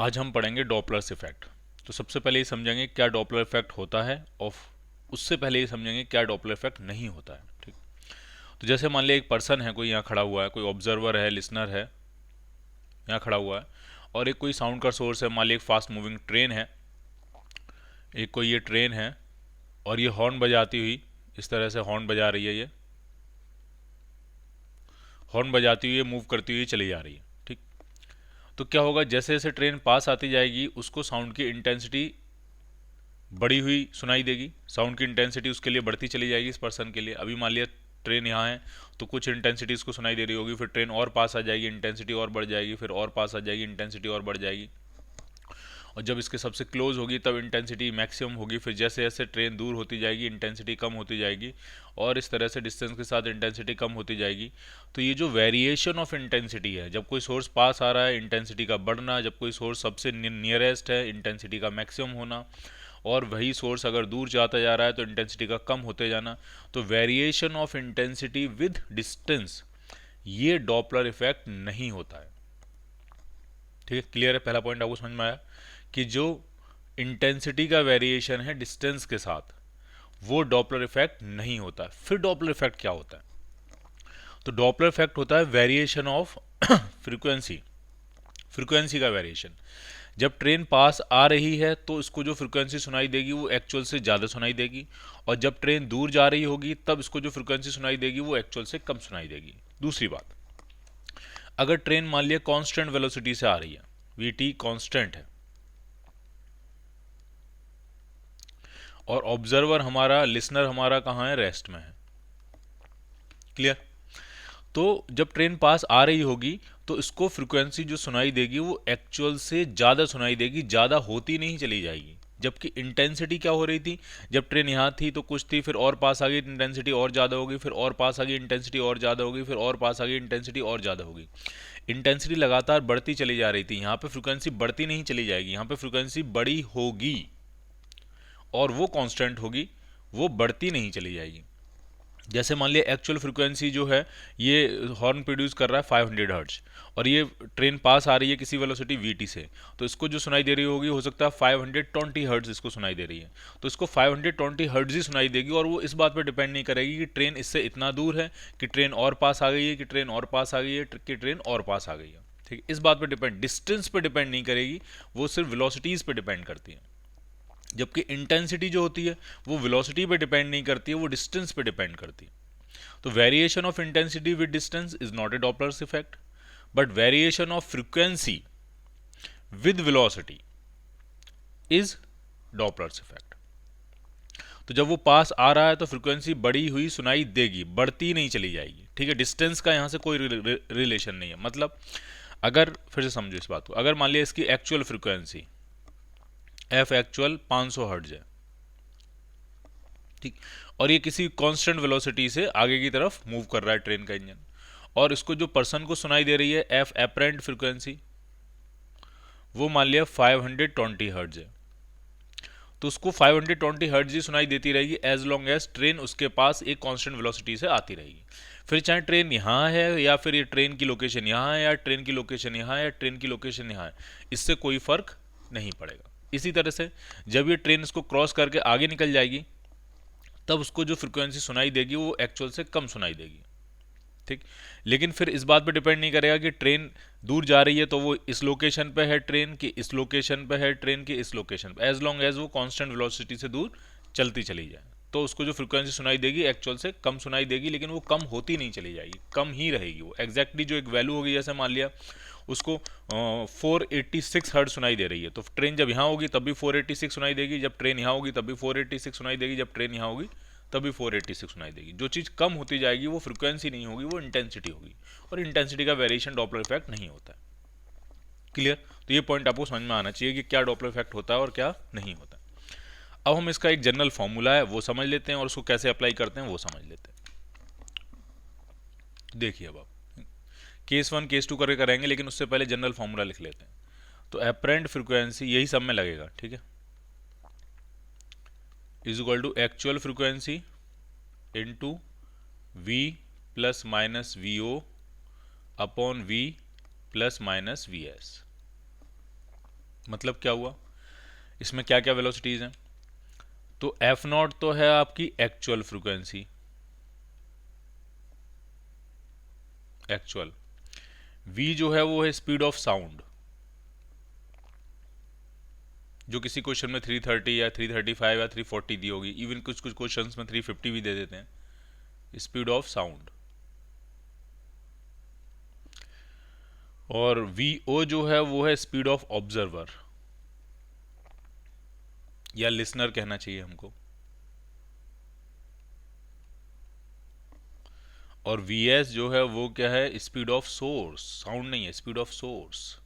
आज हम पढ़ेंगे डॉपलर्स इफेक्ट। तो सबसे पहले ये समझेंगे क्या डॉपलर इफेक्ट होता है और उससे पहले ये समझेंगे क्या डॉपलर इफेक्ट नहीं होता है। ठीक। तो जैसे मान लिया एक पर्सन है, कोई यहाँ खड़ा हुआ है, कोई ऑब्जर्वर है, लिसनर है, यहाँ खड़ा हुआ है, और एक कोई साउंड का सोर्स है, मान लिया एक फास्ट मूविंग ट्रेन है, एक कोई ये ट्रेन है और ये हॉर्न बजाती हुई इस तरह से हॉर्न बजा रही है, ये हॉर्न बजाती हुई मूव करती हुई चली जा रही है। ठीक। तो क्या होगा, जैसे जैसे ट्रेन पास आती जाएगी उसको साउंड की इंटेंसिटी बढ़ी हुई सुनाई देगी, साउंड की इंटेंसिटी उसके लिए बढ़ती चली जाएगी इस पर्सन के लिए। अभी मान लिया ट्रेन यहाँ है तो कुछ इंटेंसिटी इसको सुनाई दे रही होगी, फिर ट्रेन और पास आ जाएगी, इंटेंसिटी और बढ़ जाएगी, फिर और पास आ जाएगी, इंटेंसिटी और बढ़ जाएगी, और जब इसके सबसे क्लोज होगी तब इंटेंसिटी मैक्सिमम होगी। फिर जैसे जैसे ट्रेन दूर होती जाएगी इंटेंसिटी कम होती जाएगी, और इस तरह से डिस्टेंस के साथ इंटेंसिटी कम होती जाएगी। तो ये जो वेरिएशन ऑफ इंटेंसिटी है, जब कोई सोर्स पास आ रहा है इंटेंसिटी का बढ़ना, जब कोई सोर्स सबसे नियरेस्ट है इंटेंसिटी का मैक्सिमम होना, और वही सोर्स अगर दूर जाता जा रहा है तो इंटेंसिटी का कम होते जाना। तो variation of intensity with distance, ये डॉपलर इफेक्ट नहीं होता है। ठीक है, क्लियर है? पहला पॉइंट आपको समझ में आया कि जो इंटेंसिटी का वेरिएशन है डिस्टेंस के साथ, वो डॉपलर इफेक्ट नहीं होता है। फिर डॉपलर इफेक्ट क्या होता है? तो डॉपलर इफेक्ट होता है वेरिएशन ऑफ फ्रीक्वेंसी, फ्रीक्वेंसी का वेरिएशन। जब ट्रेन पास आ रही है तो इसको जो फ्रीक्वेंसी सुनाई देगी वो एक्चुअल से ज़्यादा सुनाई देगी, और जब ट्रेन दूर जा रही होगी तब इसको जो फ्रीक्वेंसी सुनाई देगी वो एक्चुअल से कम सुनाई देगी। दूसरी बात, अगर ट्रेन मान लिया कांस्टेंट वेलोसिटी से आ रही है, वी टी कांस्टेंट है, और ऑब्जर्वर हमारा, लिसनर हमारा कहाँ है? रेस्ट में है। क्लियर? तो जब ट्रेन पास आ रही होगी तो इसको फ्रीक्वेंसी जो सुनाई देगी वो एक्चुअल से ज़्यादा सुनाई देगी, ज़्यादा होती नहीं चली जाएगी। जबकि इंटेंसिटी क्या हो रही थी, जब ट्रेन यहाँ थी तो कुछ थी, फिर और पास आ गई इंटेंसिटी और ज़्यादा होगी, फिर और पास आ गई इंटेंसिटी और ज़्यादा होगी, फिर और पास आ गई इंटेंसिटी और ज़्यादा होगी। इंटेंसिटी लगातार बढ़ती चली जा रही थी, यहाँ पे फ्रीक्वेंसी बढ़ती नहीं चली जाएगी, यहाँ पे फ्रीक्वेंसी बड़ी होगी और वो कांस्टेंट होगी, वो बढ़ती नहीं चली जाएगी। जैसे मान लिया एक्चुअल फ्रीक्वेंसी जो है, ये हॉर्न प्रोड्यूस कर रहा है 500 हर्ट्ज, और ये ट्रेन पास आ रही है किसी वेलोसिटी वीटी से, तो इसको जो सुनाई दे रही होगी हो सकता है 520 हर्ट्ज इसको सुनाई दे रही है। तो इसको 520 हर्ट्ज ही सुनाई देगी, और वो इस बात पर डिपेंड नहीं करेगी कि ट्रेन इससे इतना दूर है, कि ट्रेन और पास आ गई है, कि ट्रेन और पास आ गई है, कि ट्रेन और पास आ गई है। ठीक है, इस बात पर डिपेंड, डिस्टेंस पर डिपेंड नहीं करेगी, वो सिर्फ वेलोसिटीज़ पर डिपेंड करती है। जबकि इंटेंसिटी जो होती है वो वेलोसिटी पे डिपेंड नहीं करती है, वो डिस्टेंस पे डिपेंड करती है। तो variation of intensity with distance is not a Doppler's effect, but variation of frequency with velocity is Doppler's effect. तो जब वो पास आ रहा है तो फ्रीक्वेंसी बढ़ी हुई सुनाई देगी, बढ़ती नहीं चली जाएगी। ठीक है, डिस्टेंस का यहां से कोई रिलेशन नहीं है। मतलब अगर फिर से समझो इस बात को, अगर मान लिया इसकी actual frequency F actual 500 hertz है, ठीक, और ये किसी कांस्टेंट वेलोसिटी से आगे की तरफ मूव कर रहा है ट्रेन का इंजन, और इसको जो पर्सन को सुनाई दे रही है एफ एपरेंट फ्रीक्वेंसी, वो मान लिया 520 हर्ट्ज है, तो उसको 520 हर्ट्ज ही सुनाई देती रहेगी एज लॉन्ग एज ट्रेन उसके पास एक कांस्टेंट वेलोसिटी से आती रहेगी। फिर चाहे ट्रेन यहाँ है, या फिर ये ट्रेन की लोकेशन यहाँ है, या ट्रेन की लोकेशन यहाँ है, या ट्रेन की लोकेशन यहाँ है, इससे कोई फर्क नहीं पड़ेगा। इसी तरह से जब ये ट्रेन इसको क्रॉस करके आगे निकल जाएगी तब उसको जो फ्रीक्वेंसी सुनाई देगी वो एक्चुअल से कम सुनाई देगी। ठीक, लेकिन फिर इस बात पे डिपेंड नहीं करेगा कि ट्रेन दूर जा रही है तो वो इस लोकेशन पे है, ट्रेन की इस लोकेशन पे है, ट्रेन की इस लोकेशन पे, एज लॉन्ग एज वो कांस्टेंट वेलोसिटी से दूर चलती चली जाए तो उसको जो फ्रीक्वेंसी सुनाई देगी एक्चुअल से कम सुनाई देगी, लेकिन वो कम होती नहीं चली जाएगी, कम ही रहेगी। वो एग्जैक्टली जो एक वैल्यू होगी, जैसे मान लिया उसको 486 हर्ट्ज सुनाई दे रही है, तो ट्रेन जब यहाँ होगी तब भी 486 सुनाई देगी, जब ट्रेन यहाँ होगी तब भी 486 सुनाई देगी, जब ट्रेन यहाँ होगी तभी 486 सुनाई देगी। जो चीज़ कम होती जाएगी वो फ्रीक्वेंसी नहीं होगी, वो इंटेंसिटी होगी, और इंटेंसिटी का वेरिएशन डॉपलर इफेक्ट नहीं होता है। क्लियर? तो ये पॉइंट आपको समझ में आना चाहिए कि क्या डॉपलर इफेक्ट होता है और क्या नहीं होता है। अब हम इसका एक जनरल फॉर्मूला है वो समझ लेते हैं, और उसको कैसे अप्लाई करते हैं वो समझ लेते हैं। देखिए अब आप केस 1 केस 2 करके करेंगे, लेकिन उससे पहले जनरल फॉर्मूला लिख लेते हैं। तो एपरेंट फ्रीक्वेंसी यही सब में लगेगा, ठीक है, is equal to actual frequency into v plus minus v o, upon v plus minus v s. मतलब क्या हुआ, इसमें क्या क्या वेलोसिटीज हैं? तो एफ नॉट तो है आपकी एक्चुअल फ्रीक्वेंसी, एक्चुअल। वी जो है वो है स्पीड ऑफ साउंड, जो किसी क्वेश्चन में 330 या 335 या 340 दी होगी, इवन कुछ कुछ क्वेश्चंस में 350 भी दे देते हैं, स्पीड ऑफ साउंड। और वी ओ जो है वो है स्पीड ऑफ ऑब्जर्वर, या लिसनर कहना चाहिए हमको। और वी एस जो है वो क्या है, स्पीड ऑफ सोर्स, साउंड नहीं है, स्पीड ऑफ सोर्स,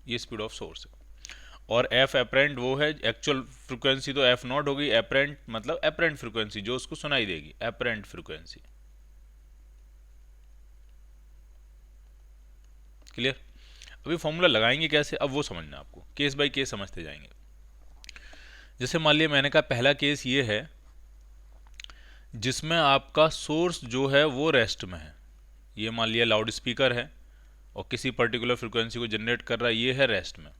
ये स्पीड ऑफ सोर्स है। और एफ एपरेंट वो है एक्चुअल फ्रीक्वेंसी, तो एफ नॉट होगी एपरेंट, मतलब एपरेंट फ्रीक्वेंसी जो उसको सुनाई देगी, एपरेंट फ्रीक्वेंसी। क्लियर? अभी फॉर्मूला लगाएंगे कैसे, अब वो समझना आपको, केस बाय केस समझते जाएंगे। जैसे मान लिया मैंने कहा पहला केस ये है जिसमें आपका सोर्स जो है वो रेस्ट में है, ये मान लिया लाउड स्पीकर है और किसी पर्टिकुलर फ्रीक्वेंसी को जनरेट कर रहा है, ये है रेस्ट में,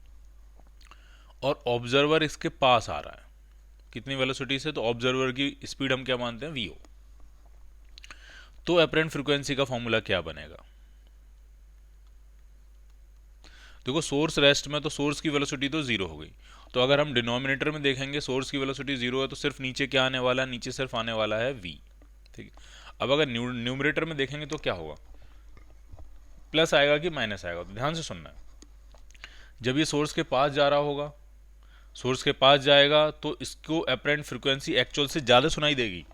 और ऑब्जर्वर इसके पास आ रहा है, कितनी वेलोसिटी से, तो ऑब्जर्वर की स्पीड हम क्या मानते हैं, वीओ। तो एपरेंट फ्रीक्वेंसी का फॉर्मूला क्या बनेगा? देखो सोर्स रेस्ट में, तो सोर्स की वेलोसिटी तो जीरो हो गई, तो अगर हम डिनोमिनेटर में देखेंगे सोर्स की वेलोसिटी जीरो है, तो सिर्फ नीचे क्या आने वाला है, नीचे सिर्फ आने वाला है v। ठीक है, अब अगर न्यूमरेटर में देखेंगे तो क्या होगा, प्लस आएगा कि माइनस आएगा, तो ध्यान से सुनना है। जब ये सोर्स के पास जा रहा होगा, सोर्स के पास जाएगा तो इसको एपरेंट फ्रीक्वेंसी एक्चुअल से ज़्यादा सुनाई देगी,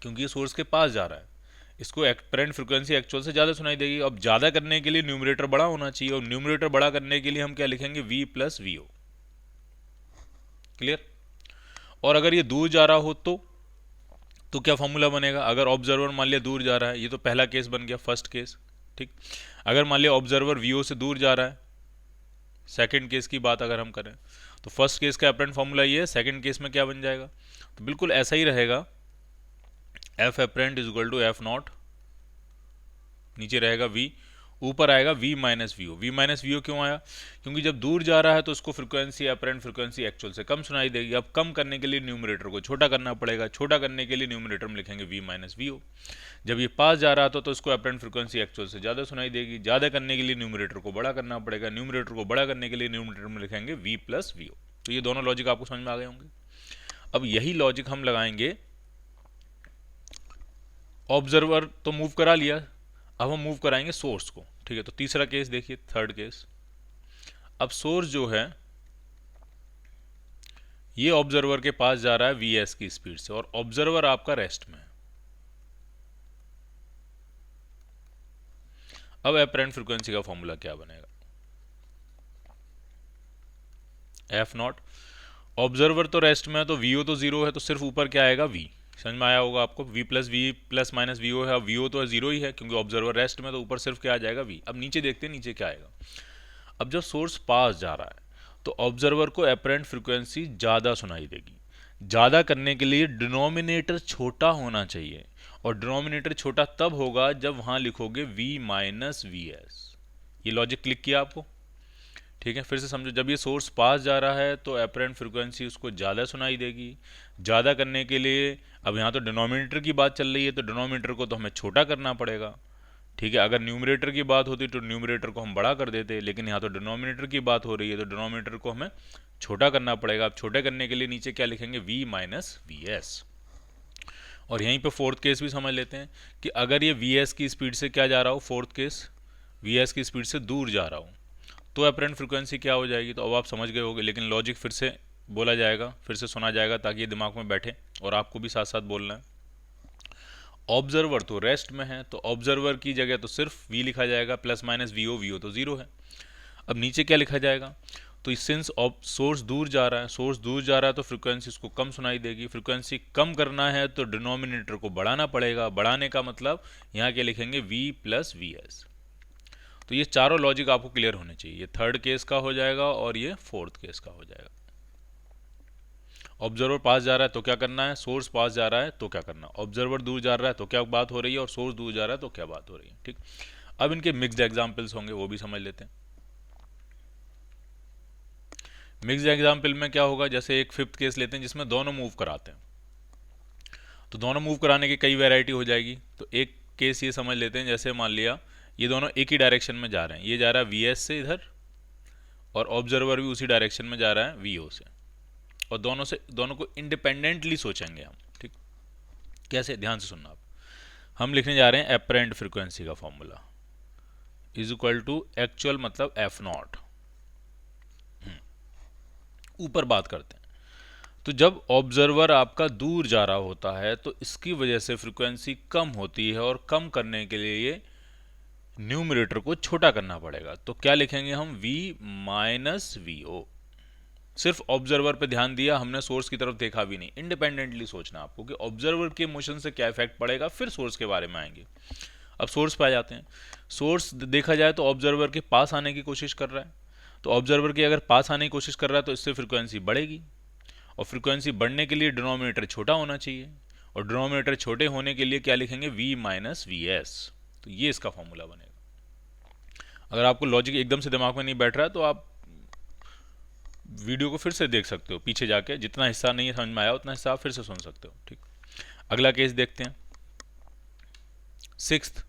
क्योंकि ये सोर्स के पास जा रहा है, इसको एपरेंट फ्रीक्वेंसी एक्चुअल से ज़्यादा सुनाई देगी। अब ज़्यादा करने के लिए न्यूमरेटर बड़ा होना चाहिए, और न्यूमरेटर बड़ा करने के लिए हम क्या लिखेंगे, v plus v o. Clear? और अगर ये दूर जा रहा हो तो क्या फॉर्मूला बनेगा, अगर ऑब्जर्वर मान लिया दूर जा रहा है, ये तो पहला केस बन गया, फर्स्ट केस। ठीक, अगर मान लिया ऑब्जर्वर वीओ से दूर जा रहा है, सेकंड केस की बात अगर हम करें, तो फर्स्ट केस का एपरेंट फॉर्मूला ये है, सेकंड केस में क्या बन जाएगा, तो बिल्कुल ऐसा ही रहेगा, f apparent is equal to f naught, नीचे रहेगा v, ऊपर आएगा v minus v o. V minus v o क्यों आया, क्योंकि जब दूर जा रहा है तो उसको फ्रीक्वेंसी एपरेंट फ्रीक्वेंसी एक्चुअल से कम सुनाई देगी। अब कम करने के लिए न्यूमरेटर को छोटा करना पड़ेगा, छोटा करने के लिए न्यूमरेटर में लिखेंगे v माइनस वी ओ। जब ये पास जा रहा था तो उसको एपरेंट फ्रीक्वेंसी एक्चुअल से ज़्यादा सुनाई देगी, ज़्यादा करने के लिए न्यूमरेटर को बड़ा करना पड़ेगा, न्यूमरेटर को बड़ा करने के लिए न्यूमरेटर में लिखेंगे v प्लस वी ओ। तो ये दोनों लॉजिक आपको समझ में आ गए होंगे। अब यही लॉजिक हम लगाएंगे, ऑब्जर्वर तो मूव करा लिया, अब हम मूव कराएंगे सोर्स को। ठीक है, तो तीसरा केस देखिए, थर्ड केस। अब सोर्स जो है ये ऑब्जर्वर के पास जा रहा है वी एस की स्पीड से, और ऑब्जर्वर आपका रेस्ट में है। अब एपरेंट फ्रीक्वेंसी का फॉर्मूला क्या बनेगा, एफ नॉट, ऑब्जर्वर तो रेस्ट में है तो वीओ तो जीरो है, तो सिर्फ ऊपर क्या आएगा, वी। समझ में आया होगा आपको, v plus minus v o है, वी ओ तो जीरो ही है क्योंकि ऑब्जर्वर रेस्ट में, तो ऊपर सिर्फ क्या आ जाएगा, वी। अब नीचे देखते हैं नीचे क्या आएगा। अब जब सोर्स पास जा रहा है तो ऑब्जर्वर को एपरेंट फ्रीक्वेंसी ज़्यादा सुनाई देगी, ज़्यादा करने के लिए डिनोमिनेटर छोटा होना चाहिए, और डिनोमिनेटर छोटा तब होगा जब वहाँ लिखोगे v माइनस वी एस। ये लॉजिक क्लिक किया आपको? ठीक है, फिर से समझो, जब ये सोर्स पास जा रहा है तो एपरेंट फ्रीक्वेंसी उसको ज़्यादा सुनाई देगी, ज़्यादा करने के लिए अब यहाँ तो डिनोमिनेटर की बात चल रही है, तो डिनोमिनेटर को तो हमें छोटा करना पड़ेगा। ठीक है, अगर न्यूमरेटर की बात होती तो न्यूमरेटर को हम बड़ा कर देते, लेकिन यहाँ तो डिनोमिनेटर की बात हो रही है तो डिनोमिनेटर को हमें छोटा करना पड़ेगा। अब छोटे करने के लिए नीचे क्या लिखेंगे, v माइनस वी एस। और यहीं पे फोर्थ केस भी समझ लेते हैं कि अगर ये वी एस की स्पीड से क्या जा रहा हो, फोर्थ केस वी एस की स्पीड से दूर जा रहा हो, तो एपरेंट फ्रीक्वेंसी क्या हो जाएगी। तो अब आप समझ गए होंगे, लेकिन लॉजिक फिर से बोला जाएगा, फिर से सुना जाएगा ताकि ये दिमाग में बैठे और आपको भी साथ साथ बोलना है। ऑब्जर्वर तो रेस्ट में है, तो ऑब्जर्वर की जगह तो सिर्फ v लिखा जाएगा, प्लस माइनस वी ओ तो जीरो है। अब नीचे क्या लिखा जाएगा, तो सिंस सोर्स दूर जा रहा है, सोर्स दूर जा रहा है तो फ्रीक्वेंसी उसको कम सुनाई देगी, फ्रीक्वेंसी कम करना है तो डिनोमिनेटर को बढ़ाना पड़ेगा, बढ़ाने का मतलब यहाँ क्या लिखेंगे, v प्लस वी एस। तो ये चारों लॉजिक आपको क्लियर होने चाहिए, ये थर्ड केस का हो जाएगा और ये फोर्थ केस का हो जाएगा। ऑब्जर्वर पास जा रहा है तो क्या करना है, सोर्स पास जा रहा है तो क्या करना, ऑब्जर्वर दूर जा रहा है तो क्या बात हो रही है, और सोर्स दूर जा रहा है तो क्या बात हो रही है। ठीक, अब इनके मिक्स्ड एग्जाम्पल्स होंगे, वो भी समझ लेते हैं। मिक्स्ड एग्जाम्पल में क्या होगा, जैसे एक फिफ्थ केस लेते हैं जिसमें दोनों मूव कराते हैं, तो दोनों मूव कराने की कई वैरायटी हो जाएगी। तो एक केस ये समझ लेते हैं, जैसे मान लिया ये दोनों एक ही डायरेक्शन में जा रहे हैं, ये जा रहा है वी एस से इधर और ऑब्जर्वर भी उसी डायरेक्शन में जा रहा है वी ओ से, और दोनों को इंडिपेंडेंटली सोचेंगे हम। ठीक, कैसे, ध्यान से सुनना आप। हम लिखने जा रहे हैं एपरेंट फ्रीक्वेंसी का formula is equal to actual मतलब एफ नॉट। ऊपर बात करते हैं, तो जब ऑब्जर्वर आपका दूर जा रहा होता है तो इसकी वजह से फ्रीक्वेंसी कम होती है, और कम करने के लिए ये न्यूमरेटर को छोटा करना पड़ेगा। तो क्या लिखेंगे हम, v माइनस वी ओ। सिर्फ ऑब्जर्वर पे ध्यान दिया हमने, सोर्स की तरफ देखा भी नहीं। इंडिपेंडेंटली सोचना आपको कि ऑब्जर्वर के मोशन से क्या इफेक्ट पड़ेगा, फिर सोर्स के बारे में आएंगे। अब सोर्स पे आ जाते हैं। सोर्स देखा जाए तो ऑब्जर्वर के पास आने की कोशिश कर रहा है, तो ऑब्जर्वर के अगर पास आने की कोशिश कर रहा है तो इससे फ्रीक्वेंसी बढ़ेगी, और फ्रीक्वेंसी बढ़ने के लिए डिनोमिनेटर छोटा होना चाहिए, और डिनोमिनेटर छोटे होने के लिए क्या लिखेंगे, v माइनस वी एस। तो ये इसका फॉर्मूला बनेगा। अगर आपको लॉजिक एकदम से दिमाग में नहीं बैठ रहा है तो आप वीडियो को फिर से देख सकते हो, पीछे जाके जितना हिस्सा नहीं समझ में आया उतना हिस्सा आप फिर से सुन सकते हो। ठीक, अगला केस देखते हैं, सिक्स्थ।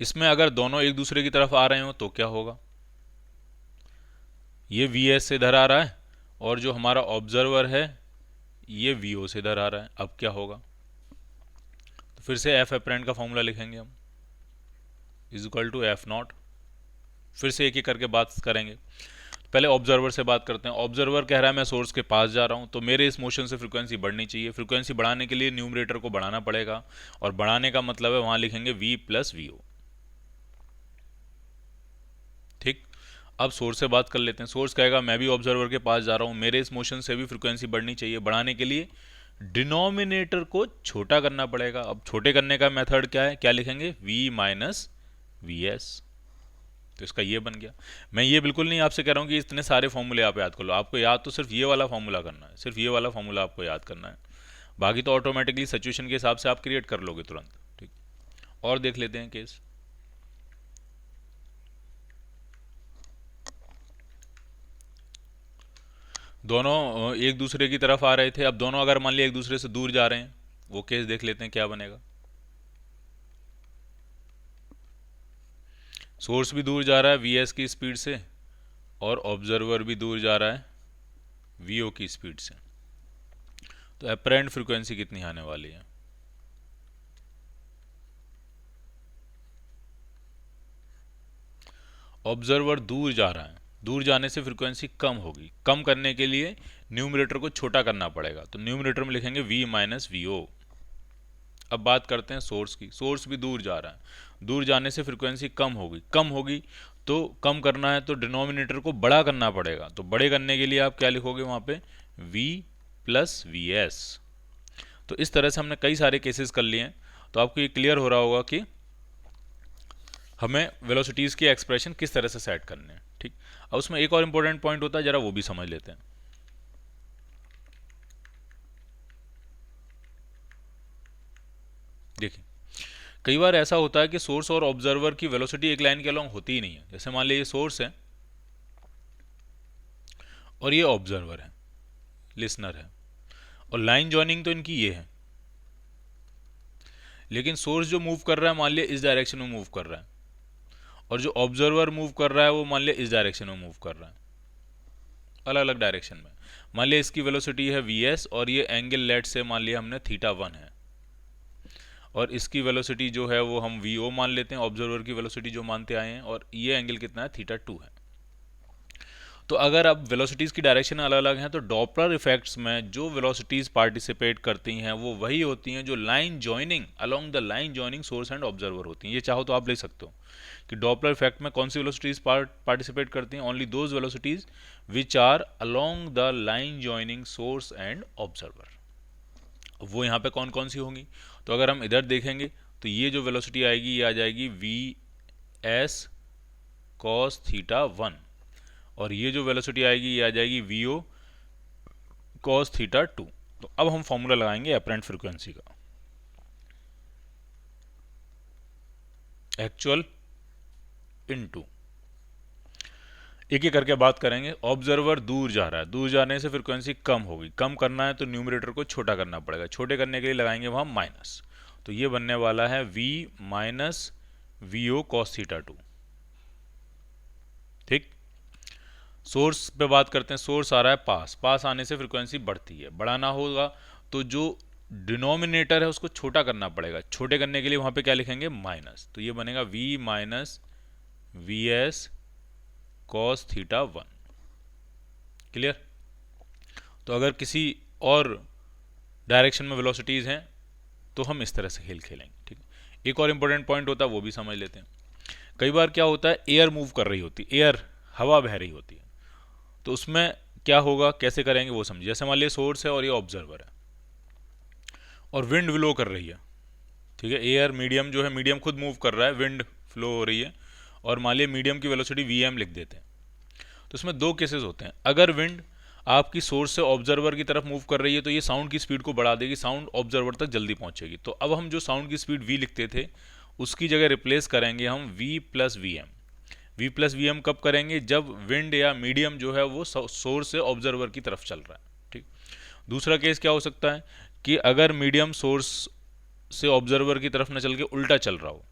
इसमें अगर दोनों एक दूसरे की तरफ आ रहे हो तो क्या होगा, ये वी एस से इधर आ रहा है और जो हमारा ऑब्जर्वर है ये वी ओ से इधर आ रहा है। अब क्या होगा, तो फिर से एफ एपरेंट का फॉर्मूला लिखेंगे हम, is equal to f naught. फिर से एक एक करके बात करेंगे। पहले ऑब्जर्वर से बात करते हैं। ऑब्जर्वर कह रहा है मैं सोर्स के पास जा रहा हूं, तो मेरे इस मोशन से फ्रीक्वेंसी बढ़नी चाहिए। फ्रीक्वेंसी बढ़ाने के लिए न्यूमरेटर को बढ़ाना पड़ेगा, और बढ़ाने का मतलब है वहां लिखेंगे v प्लस वी ओ। ठीक, अब सोर्स से बात कर लेते हैं। सोर्स कहेगा मैं भी ऑब्जर्वर के पास जा रहा हूं, मेरे इस मोशन से भी फ्रीक्वेंसी बढ़नी चाहिए। बढ़ाने के लिए डिनोमिनेटर को छोटा करना पड़ेगा। अब छोटे करने का मेथड क्या है, क्या लिखेंगे, v माइनस वी एस। तो इसका ये बन गया। मैं ये बिल्कुल नहीं आपसे कह रहा हूँ कि इतने सारे फॉर्मूले आप याद कर लो, आपको याद तो सिर्फ ये वाला फॉर्मूला करना है, सिर्फ ये वाला फॉर्मूला आपको याद करना है। बाकी तो ऑटोमेटिकली सिचुएशन के हिसाब से आप क्रिएट कर लोगे तुरंत। ठीक, और देख लेते हैं केस। दोनों एक दूसरे की तरफ आ रहे थे, अब दोनों अगर मान लिया एक दूसरे से दूर जा रहे हैं, वो केस देख लेते हैं क्या बनेगा। सोर्स भी दूर जा रहा है वी एस की स्पीड से, और ऑब्जर्वर भी दूर जा रहा है वी ओ की स्पीड से। तो अपरेंट फ्रीक्वेंसी कितनी आने वाली है, ऑब्जर्वर दूर जा रहा है, दूर जाने से फ्रीक्वेंसी कम होगी। कम करने के लिए न्यूमरेटर को छोटा करना पड़ेगा, तो न्यूमरेटर में लिखेंगे v माइनस वी ओ। अब बात करते हैं सोर्स की। सोर्स भी दूर जा रहा है, दूर जाने से फ्रीक्वेंसी कम होगी। कम होगी तो कम करना है तो डिनोमिनेटर को बड़ा करना पड़ेगा। तो बड़े करने के लिए आप क्या लिखोगे वहाँ पे, v प्लस वी एस। तो इस तरह से हमने कई सारे केसेस कर लिए हैं। तो आपको ये क्लियर हो रहा होगा कि हमें वेलोसिटीज़ की एक्सप्रेशन किस तरह से सेट करने हैं। ठीक, अब उसमें एक और इंपॉर्टेंट पॉइंट होता है, जरा वो भी समझ लेते हैं। देखिए, कई बार ऐसा होता है कि सोर्स और ऑब्जर्वर की वेलोसिटी एक लाइन के अलोंग होती ही नहीं है। जैसे मान लीजिए ये सोर्स है और ये ऑब्जर्वर है, लिसनर है, और लाइन जॉइनिंग तो इनकी ये है, लेकिन सोर्स जो मूव कर रहा है मान लिया इस डायरेक्शन में मूव कर रहा है, और जो ऑब्जर्वर मूव कर रहा है वो मान लिया इस डायरेक्शन में मूव कर रहा है, अलग अलग डायरेक्शन में। मान लिया इसकी वेलोसिटी है वी एस, और ये एंगल लेट से मान लिया हमने थीटा 1 है, और इसकी वेलोसिटी जो है वो हम वी ओ मान लेते हैं, ऑब्जर्वर की वेलोसिटी जो मानते आए हैं, और ये एंगल कितना है, थीटा 2 है। तो अगर अब वेलोसिटीज़ की डायरेक्शन अलग अलग हैं तो डॉपलर इफेक्ट्स में जो वेलोसिटीज़ पार्टिसिपेट करती हैं वो वही होती हैं जो line joining along the line joining source and observer होती हैं। ये चाहो तो आप ले सकते हो कि डॉपलर इफेक्ट में कौन सी वेलोसिटीज़ पार्टिसिपेट करती हैं, only those velocities which are along the line joining source and observer. वो यहाँ पे कौन कौन सी होंगी, तो अगर हम इधर देखेंगे तो ये जो वेलोसिटी आएगी ये आ जाएगी वी एस कॉस थीटा 1, और ये जो वेलोसिटी आएगी ये आ जाएगी वी ओ कॉस थीटा 2। तो अब हम फॉर्मूला लगाएंगे अपरेंट फ्रीक्वेंसी का। एक्चुअल इनटू, एक एक करके बात करेंगे। ऑब्जर्वर दूर जा रहा है, दूर जाने से फ्रीक्वेंसी कम होगी, कम करना है तो न्यूमरेटर को छोटा करना पड़ेगा, छोटे करने के लिए लगाएंगे वहां माइनस, तो ये बनने वाला है v minus v o cos theta 2। ठीक, सोर्स पे बात करते हैं। सोर्स आ रहा है पास, पास आने से फ्रीक्वेंसी बढ़ती है, बढ़ाना होगा तो जो डिनोमिनेटर है उसको छोटा करना पड़ेगा, छोटे करने के लिए वहां पे क्या लिखेंगे माइनस, तो ये बनेगा v minus v S cos theta 1। Clear. तो अगर किसी और डायरेक्शन में वेलोसिटीज हैं तो हम इस तरह से खेल खेलेंगे। ठीक है, एक और इंपॉर्टेंट पॉइंट होता है वो भी समझ लेते हैं। कई बार क्या होता है, एयर मूव कर रही होती है, एयर हवा बह रही होती है, तो उसमें क्या होगा, कैसे करेंगे वो समझिए। जैसे मान लीजिए सोर्स है और ये ऑब्जर्वर है और विंड ब्लो कर रही है। ठीक है, एयर मीडियम जो है, मीडियम खुद मूव कर रहा है, विंड फ्लो हो रही है, और मान लीजिए मीडियम की वेलोसिटी वी लिख देते हैं। तो इसमें दो केसेस होते हैं। अगर विंड आपकी सोर्स से ऑब्जर्वर की तरफ मूव कर रही है तो ये साउंड की स्पीड को बढ़ा देगी, साउंड ऑब्जर्वर तक जल्दी पहुंचेगी। तो अब हम जो साउंड की स्पीड v लिखते थे उसकी जगह रिप्लेस करेंगे हम v plus v m. v plus v m कब करेंगे, जब विंड या मीडियम जो है वो सोर्स से ऑब्जर्वर की तरफ चल रहा है। ठीक, दूसरा केस क्या हो सकता है कि अगर मीडियम सोर्स से ऑब्जर्वर की तरफ न चल के उल्टा चल रहा हो,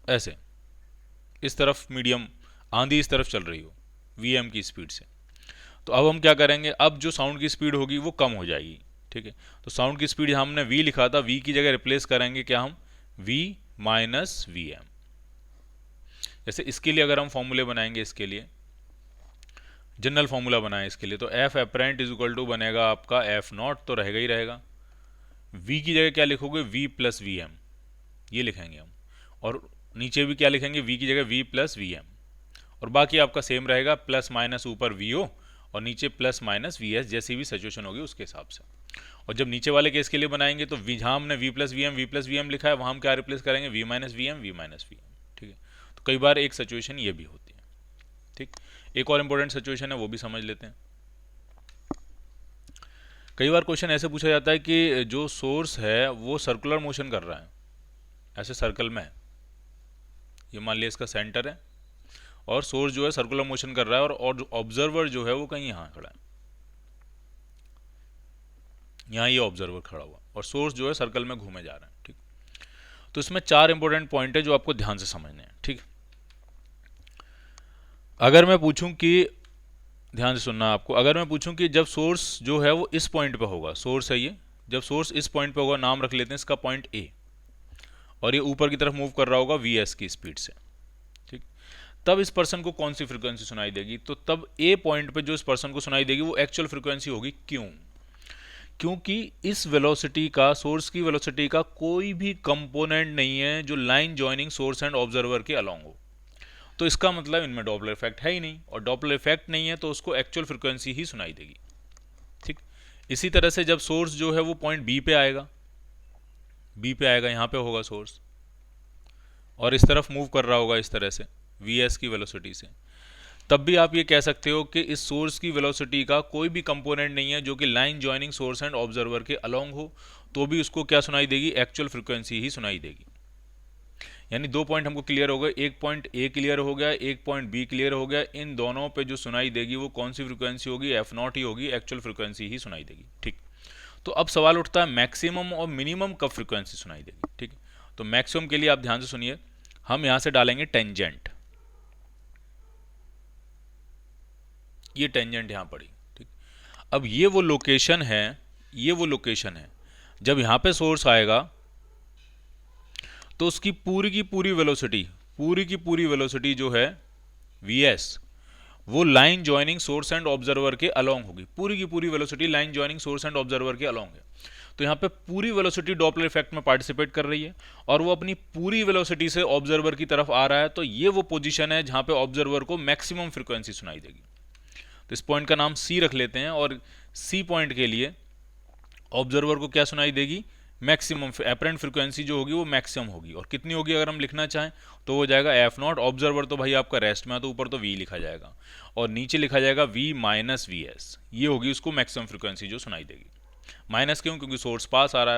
ऐसे इस तरफ मीडियम, आंधी इस तरफ चल रही हो वी की स्पीड से, तो अब हम क्या करेंगे, अब जो साउंड की स्पीड होगी वो कम हो जाएगी। ठीक है, तो साउंड की स्पीड हमने v लिखा था, v की जगह रिप्लेस करेंगे क्या हम, v माइनस वी एम। जैसे इसके लिए अगर हम फॉर्मूले बनाएंगे, इसके लिए जनरल फॉर्मूला बनाएं इसके लिए, तो f apparent is equal to बनेगा आपका एफ नॉट, तो रहेगा ही रहेगा। v की जगह क्या लिखोगे, v प्लस वी एम, ये लिखेंगे हम, और नीचे भी क्या लिखेंगे, v की जगह v प्लस वी एम, और बाकी आपका सेम रहेगा, प्लस माइनस ऊपर वी ओ और नीचे प्लस माइनस वी एस, जैसी भी सिचुएशन होगी उसके हिसाब से। और जब नीचे वाले केस के लिए बनाएंगे तो जहाँ हमने v प्लस वी एम लिखा है वहाँ हम क्या रिप्लेस करेंगे, v minus v m, v minus v m. ठीक है, तो कई बार एक सिचुएशन ये भी होती है। ठीक, एक और इंपॉर्टेंट सिचुएशन है वो भी समझ लेते हैं। कई बार क्वेश्चन ऐसे पूछा जाता है कि जो सोर्स है वो सर्कुलर मोशन कर रहा है, ऐसे सर्कल में है, ये मान लिया इसका सेंटर है और सोर्स जो है सर्कुलर मोशन कर रहा है, और ऑब्जर्वर जो है वो कहीं यहाँ खड़ा है, यहाँ ये ऑब्जर्वर खड़ा हुआ और सोर्स जो है सर्कल में घूमे जा रहा है। ठीक, तो इसमें चार इंपॉर्टेंट पॉइंट है जो आपको ध्यान से समझने हैं। ठीक, अगर मैं पूछूं कि, ध्यान से सुनना आपको, अगर मैं पूछूं कि जब सोर्स जो है वो इस पॉइंट पे होगा, सोर्स है ये, जब सोर्स इस पॉइंट पे होगा, नाम रख लेते हैं इसका पॉइंट ए, और ये ऊपर की तरफ मूव कर रहा होगा वी एस की स्पीड से, ठीक, तब इस पर्सन को कौन सी फ्रीक्वेंसी सुनाई देगी, तो तब ए पॉइंट पे जो इस पर्सन को सुनाई देगी वो एक्चुअल फ्रीक्वेंसी होगी। क्यों, क्योंकि इस वेलोसिटी का, सोर्स की वेलोसिटी का कोई भी कंपोनेंट नहीं है जो line joining source and observer के अलोंग हो, तो इसका मतलब इनमें डॉपलर इफेक्ट है ही नहीं, और डॉपलर इफेक्ट नहीं है तो उसको एक्चुअल फ्रीक्वेंसी ही सुनाई देगी। ठीक, इसी तरह से जब सोर्स जो है वो पॉइंट बी पे आएगा, बी पे आएगा, यहाँ पे होगा सोर्स और इस तरफ मूव कर रहा होगा इस तरह से वी एस की वेलोसिटी से, तब भी आप ये कह सकते हो कि इस सोर्स की वेलोसिटी का कोई भी कंपोनेंट नहीं है जो कि line joining source and observer के अलोंग हो, तो भी उसको क्या सुनाई देगी, एक्चुअल फ्रीक्वेंसी ही सुनाई देगी। यानी दो पॉइंट हमको क्लियर हो गए, एक पॉइंट ए क्लियर हो गया, एक पॉइंट बी क्लियर हो गया, इन दोनों पे जो सुनाई देगी वो कौन सी फ्रीक्वेंसी होगी, एफ नॉट ही होगी, एक्चुअल फ्रीक्वेंसी ही सुनाई देगी। ठीक, तो अब सवाल उठता है मैक्सिमम और मिनिमम कब फ्रीक्वेंसी सुनाई देगी। ठीक, तो मैक्सिमम के लिए आप ध्यान से सुनिए, हम यहां से डालेंगे टेंजेंट, ये टेंजेंट यहां पड़ी। ठीक, अब ये वो लोकेशन है, ये वो लोकेशन है, जब यहां पे सोर्स आएगा तो उसकी पूरी की पूरी वेलोसिटी, पूरी की पूरी वेलोसिटी जो है vs, वो line joining source and observer के अलोंग होगी, पूरी की पूरी velocity line joining source and observer के अलोंग है। तो यहाँ पे पूरी वेलोसिटी डॉपलर इफेक्ट में पार्टिसिपेट कर रही है और वो अपनी पूरी वेलोसिटी से ऑब्जर्वर की तरफ आ रहा है, तो ये वो पोजीशन है जहाँ पे ऑब्जर्वर को मैक्सिमम फ्रीक्वेंसी सुनाई देगी। तो इस पॉइंट का नाम सी रख लेते हैं, और सी पॉइंट के लिए ऑब्जर्वर को क्या सुनाई देगी, मैक्सिमम एपरेंट फ्रीक्वेंसी जो होगी वो मैक्सिमम होगी, और कितनी होगी अगर हम लिखना चाहें तो हो जाएगा एफ नॉट, ऑब्जर्वर तो भाई आपका रेस्ट में है तो ऊपर तो वी लिखा जाएगा और नीचे लिखा जाएगा वी माइनस वी एस, ये होगी उसको मैक्सिमम फ्रीक्वेंसी जो सुनाई देगी। माइनस क्यों? क्योंकि सोर्स पास आ रहा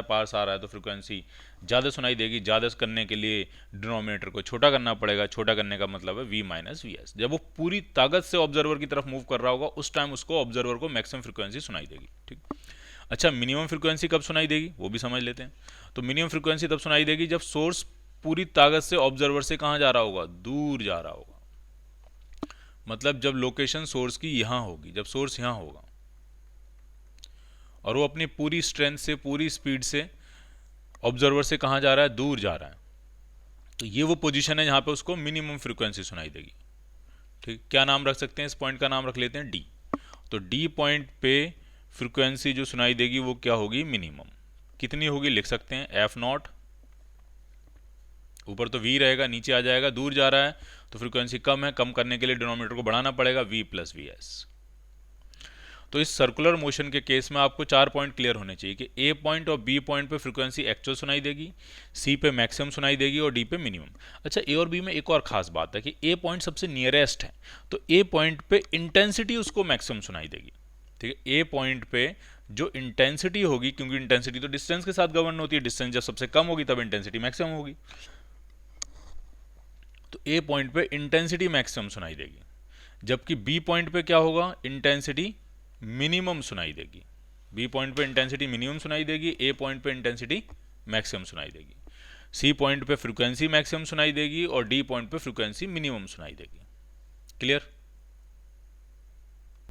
है तो फ्रिक्वेंसी ज़्यादा सुनाई देगी। ज़्यादा करने के लिए डिनोमिनेटर को छोटा करना पड़ेगा। छोटा करने का मतलब है v माइनस वी एस। जब वो पूरी ताकत से ऑब्जर्वर की तरफ मूव कर रहा होगा उस टाइम उसको ऑब्जर्वर को मैक्सिमम फ्रिक्वेंसी सुनाई देगी। ठीक। अच्छा, मिनिमम फ्रिक्वेंसी कब सुनाई देगी वो भी समझ लेते हैं। तो मिनिमम फ्रिक्वेंसी तब सुनाई देगी जब सोर्स पूरी ताकत से ऑब्जर्वर से कहाँ जा रहा होगा? दूर जा रहा होगा। मतलब जब लोकेशन सोर्स की यहाँ होगी, जब सोर्स यहाँ होगा और वो अपनी पूरी स्ट्रेंथ से, पूरी स्पीड से ऑब्जर्वर से कहाँ जा रहा है? दूर जा रहा है। तो ये वो पोजीशन है जहाँ पे उसको मिनिमम फ्रिक्वेंसी सुनाई देगी। ठीक, क्या नाम रख सकते हैं इस पॉइंट का? नाम रख लेते हैं डी। तो डी पॉइंट पे फ्रिक्वेंसी जो सुनाई देगी वो क्या होगी? मिनिमम। कितनी होगी? लिख सकते हैं एफ नॉट, ऊपर तो वी रहेगा, नीचे आ जाएगा, दूर जा रहा है तो फ्रिक्वेंसी कम है, कम करने के लिए डिनोमिनेटर को बढ़ाना पड़ेगा, वी प्लस वी एस। तो इस सर्कुलर मोशन के केस में आपको 4 पॉइंट क्लियर होने चाहिए कि ए पॉइंट और बी पॉइंट पे फ्रिक्वेंसी एक्चुअल सुनाई देगी, सी पे मैक्सिमम सुनाई देगी और डी पे मिनिमम। अच्छा, ए और बी में एक और खास बात है कि ए पॉइंट सबसे नियरेस्ट है तो ए पॉइंट पे इंटेंसिटी उसको मैक्सिमम सुनाई देगी। ठीक है, ए पॉइंट पे जो इंटेंसिटी होगी, क्योंकि इंटेंसिटी तो डिस्टेंस के साथ गवर्न होती है, डिस्टेंस जब सबसे कम होगी तब इंटेंसिटी मैक्सिमम होगी, तो ए पॉइंट पे इंटेंसिटी मैक्सिमम सुनाई देगी। जबकि बी पॉइंट पे क्या होगा? इंटेंसिटी मिनिमम सुनाई देगी। बी पॉइंट पे इंटेंसिटी मिनिमम सुनाई देगी, ए पॉइंट पे इंटेंसिटी मैक्सिमम सुनाई देगी, सी पॉइंट पे फ्रीक्वेंसी मैक्सिमम सुनाई देगी और डी पॉइंट पे फ्रीक्वेंसी मिनिमम सुनाई देगी। क्लियर?